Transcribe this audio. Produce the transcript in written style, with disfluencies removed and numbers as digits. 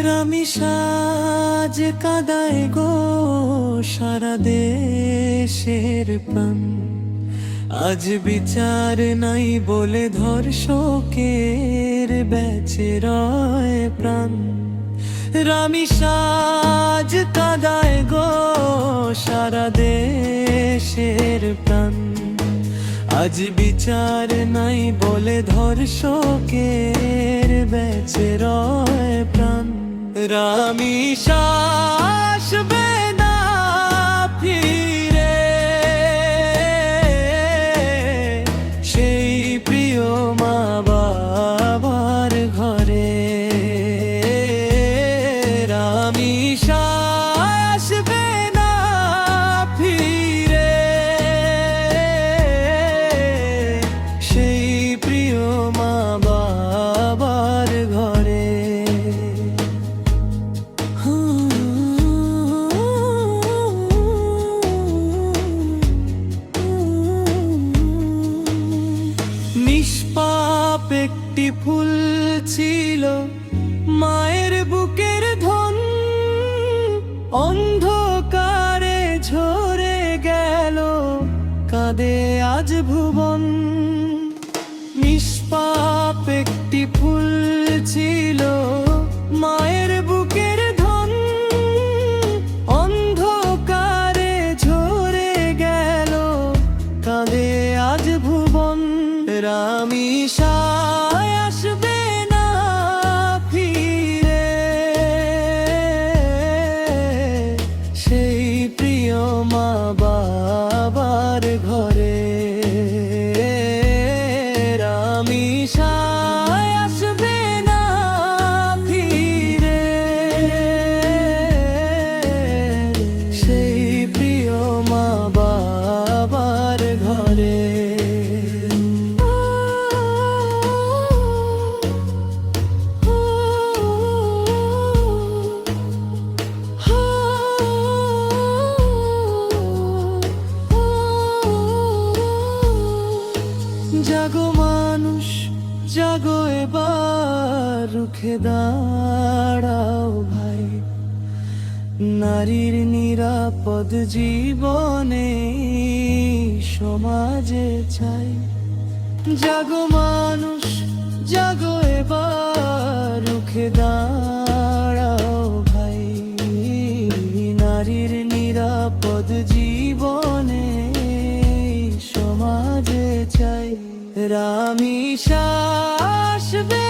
রামিসাজ কাদায় গো সারা দেশের প্রাণ, আজ বিচার নাই বলে ধর্ষকের বেঁচে রয় প্রাণ। রামিসাজ কাদায় গো সারা দেশের প্রাণ, আজ বিচার নাই বলে ধর্ষকের বেঁচে রয় প্রাণ। রামিসাজ আসবে না ফিরে, সেই প্রিয় মা বাবার ঘরে। রামিসাজ আসবে না ফিরে, সেই প্রিয় মা বাবার ঘরে। নিষ্পাপ একটি ফুল ছিল মায়ের বুকের ধন, অন্ধকারে ঝরে গেল কাঁদে আজ ভুবন। নিষ্পাপ একটি ফুল ছিল মায়ের বুকের ধন, অন্ধকারে ঝরে গেল কাঁদে আজ ভুবন। রামিসাজ আসবে না ফিরে, সেই প্রিয় মা বাবার ঘরে। রামিসাজ আসবে না ফিরে, সেই প্রিয় মা বাবার ঘরে। জাগো মানুষ জাগো, এবার রুখে দাঁড়াও ভাই, নারীর নিরাপদ জীবনে সমাজে চাই। জাগো মানুষ জাগো, এবার রুখে দাঁড়াও ভাই, নারীর নিরাপদ জীবনে সমাজে চাই। রামিসাজ আসবে